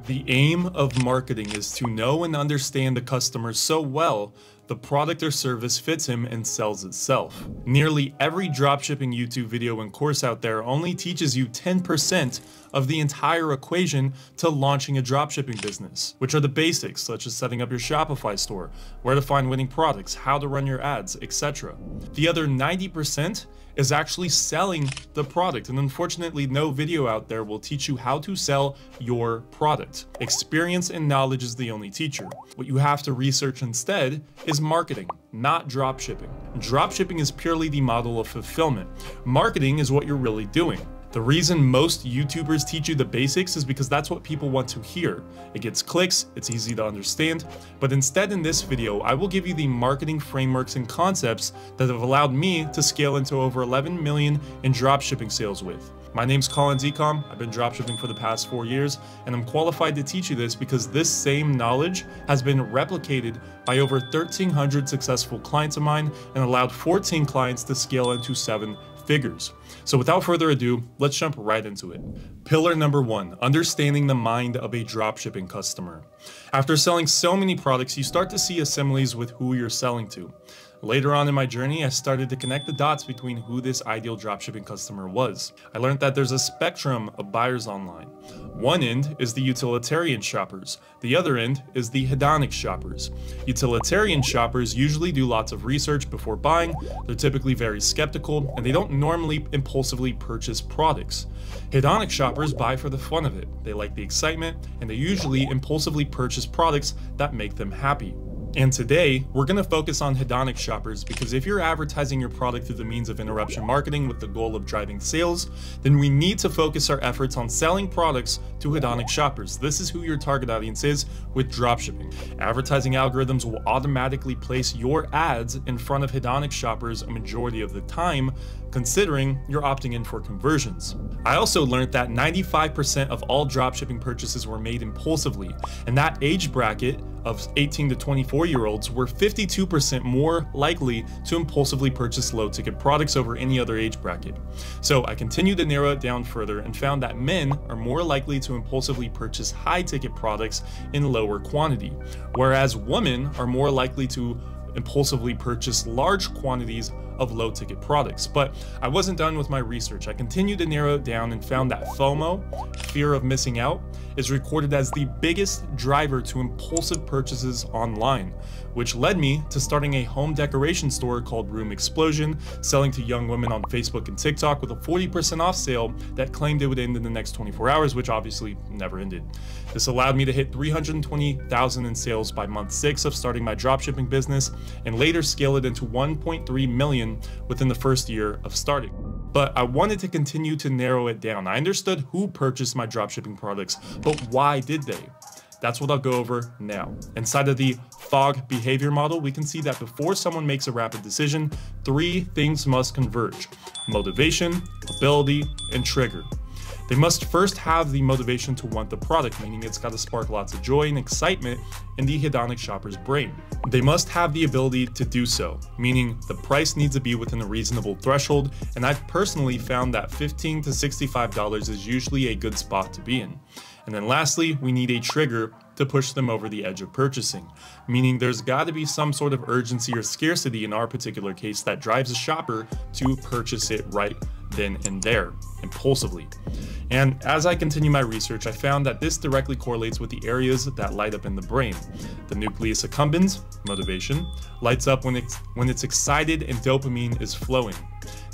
The aim of marketing is to know and understand the customer so well the product or service fits him and sells itself. Nearly every dropshipping YouTube video and course out there only teaches you 10% of the entire equation to launching a dropshipping business, which are the basics such as setting up your Shopify store, where to find winning products, how to run your ads, etc. The other 90% is actually selling the product, and unfortunately no video out there will teach you how to sell your product. Experience and knowledge is the only teacher. What you have to research instead is marketing, not dropshipping. Dropshipping is purely the model of fulfillment. Marketing is what you're really doing. The reason most YouTubers teach you the basics is because that's what people want to hear. It gets clicks, it's easy to understand, but instead in this video, I will give you the marketing frameworks and concepts that have allowed me to scale into over 11 million in dropshipping sales with. My name's Colin Zecom. I've been dropshipping for the past 4 years, and I'm qualified to teach you this because this same knowledge has been replicated by over 1,300 successful clients of mine and allowed 14 clients to scale into 7 figures. So without further ado, let's jump right into it. Pillar number 1, understanding the mind of a dropshipping customer. After selling so many products, you start to see assimilies with who you're selling to. Later on in my journey, I started to connect the dots between who this ideal dropshipping customer was. I learned that there's a spectrum of buyers online. One end is the utilitarian shoppers. The other end is the hedonic shoppers. Utilitarian shoppers usually do lots of research before buying, they're typically very skeptical, and they don't normally impulsively purchase products. Hedonic shoppers buy for the fun of it. They like the excitement, and they usually impulsively purchase products that make them happy. And today, we're going to focus on hedonic shoppers because if you're advertising your product through the means of interruption marketing with the goal of driving sales, then we need to focus our efforts on selling products to hedonic shoppers. This is who your target audience is with dropshipping. Advertising algorithms will automatically place your ads in front of hedonic shoppers a majority of the time, considering you're opting in for conversions. I also learned that 95% of all dropshipping purchases were made impulsively, and that age bracket of 18 to 24-year-olds were 52% more likely to impulsively purchase low-ticket products over any other age bracket. So I continued to narrow it down further and found that men are more likely to impulsively purchase high-ticket products in lower quantity, whereas women are more likely to impulsively purchase large quantities of low-ticket products. But I wasn't done with my research. I continued to narrow it down and found that FOMO, fear of missing out, is recorded as the biggest driver to impulsive purchases online, which led me to starting a home decoration store called Room Explosion, selling to young women on Facebook and TikTok with a 40% off sale that claimed it would end in the next 24 hours, which obviously never ended. This allowed me to hit $320,000 in sales by month 6 of starting my dropshipping business, and later scale it into $1.3 million within the first year of starting. But I wanted to continue to narrow it down. I understood who purchased my dropshipping products, but why did they? That's what I'll go over now. Inside of the FOG behavior model, we can see that before someone makes a rapid decision, 3 things must converge: motivation, ability, and trigger. They must first have the motivation to want the product, meaning it's got to spark lots of joy and excitement in the hedonic shopper's brain. They must have the ability to do so, meaning the price needs to be within a reasonable threshold, and I've personally found that $15 to $65 is usually a good spot to be in. And then lastly, we need a trigger to push them over the edge of purchasing, meaning there's got to be some sort of urgency or scarcity in our particular case that drives a shopper to purchase it right then and there, impulsively. And as I continue my research, I found that this directly correlates with the areas that light up in the brain. The nucleus accumbens, motivation, lights up when it's excited and dopamine is flowing.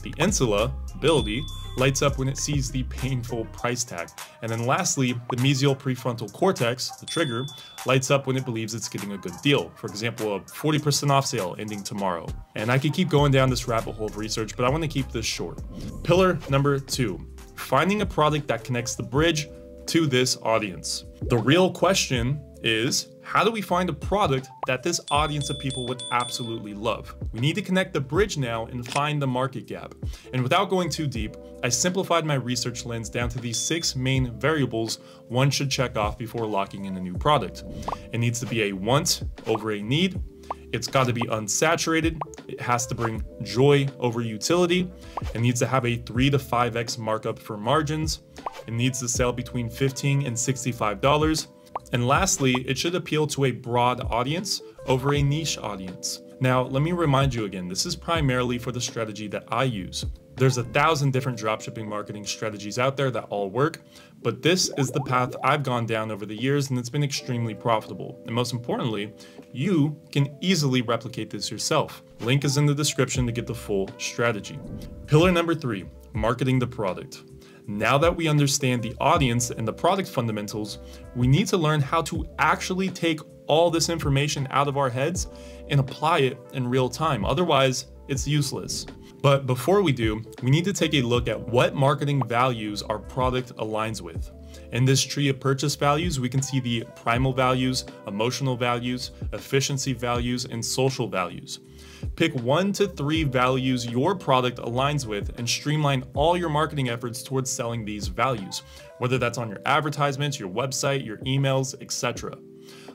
The insula, ability, lights up when it sees the painful price tag. And then lastly, the mesial prefrontal cortex, the trigger, lights up when it believes it's getting a good deal. For example, a 40% off sale ending tomorrow. And I could keep going down this rabbit hole of research, but I want to keep this short. Pillar number 2, finding a product that connects the bridge to this audience. The real question is, how do we find a product that this audience of people would absolutely love? We need to connect the bridge now and find the market gap. And without going too deep, I simplified my research lens down to these 6 main variables one should check off before locking in a new product. It needs to be a want over a need. It's got to be unsaturated. It has to bring joy over utility. It needs to have a 3 to 5x markup for margins. It needs to sell between $15 and $65. And lastly, it should appeal to a broad audience over a niche audience. Now, let me remind you again, this is primarily for the strategy that I use. There's 1,000 different dropshipping marketing strategies out there that all work, but this is the path I've gone down over the years and it's been extremely profitable. And most importantly, you can easily replicate this yourself. Link is in the description to get the full strategy. Pillar number 3, marketing the product. Now that we understand the audience and the product fundamentals, we need to learn how to actually take all this information out of our heads and apply it in real time. Otherwise, it's useless. But before we do, we need to take a look at what marketing values our product aligns with. In this tree of purchase values, we can see the primal values, emotional values, efficiency values, and social values. Pick 1 to 3 values your product aligns with and streamline all your marketing efforts towards selling these values, whether that's on your advertisements, your website, your emails, etc.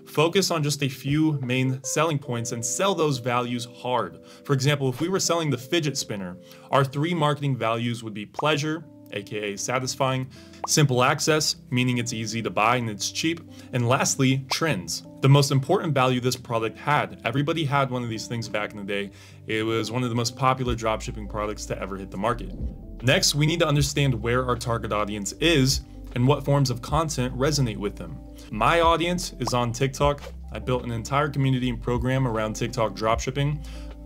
Focus on just a few main selling points and sell those values hard. For example, if we were selling the fidget spinner, our 3 marketing values would be pleasure, aka satisfying, simple access, meaning it's easy to buy and it's cheap, and lastly, trends. The most important value this product had. Everybody had one of these things back in the day. It was one of the most popular dropshipping products to ever hit the market. Next, we need to understand where our target audience is and what forms of content resonate with them. My audience is on TikTok. I built an entire community and program around TikTok dropshipping.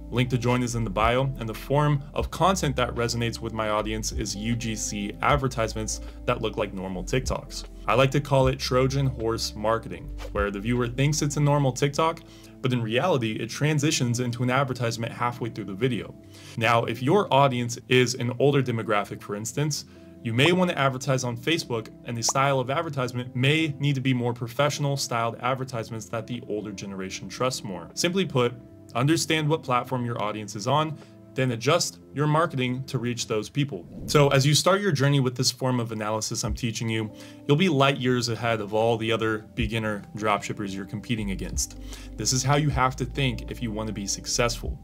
Link to join is in the bio, and the form of content that resonates with my audience is UGC advertisements that look like normal TikToks. I like to call it Trojan horse marketing, where the viewer thinks it's a normal TikTok, but in reality, it transitions into an advertisement halfway through the video. Now, if your audience is an older demographic, for instance, you may want to advertise on Facebook, and the style of advertisement may need to be more professional styled advertisements that the older generation trusts more. Simply put, understand what platform your audience is on, then adjust your marketing to reach those people. So as you start your journey with this form of analysis I'm teaching you, you'll be light years ahead of all the other beginner dropshippers you're competing against. This is how you have to think if you want to be successful.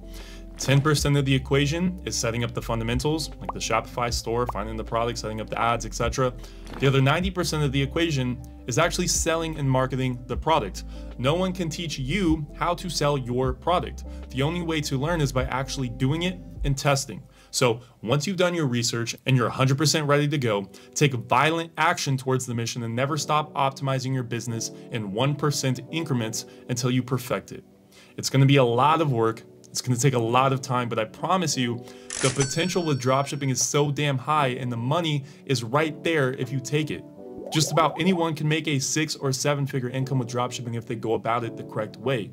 10% of the equation is setting up the fundamentals, like the Shopify store, finding the product, setting up the ads, etc. The other 90% of the equation is actually selling and marketing the product. No one can teach you how to sell your product. The only way to learn is by actually doing it and testing. So once you've done your research and you're 100% ready to go, take violent action towards the mission and never stop optimizing your business in 1% increments until you perfect it. It's going to be a lot of work. It's going to take a lot of time, but I promise you, the potential with dropshipping is so damn high and the money is right there if you take it. Just about anyone can make a 6 or 7 figure income with dropshipping if they go about it the correct way.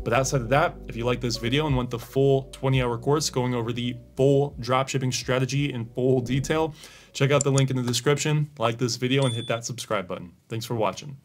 But outside of that, if you like this video and want the full 20-hour course going over the full dropshipping strategy in full detail, check out the link in the description, like this video, and hit that subscribe button. Thanks for watching.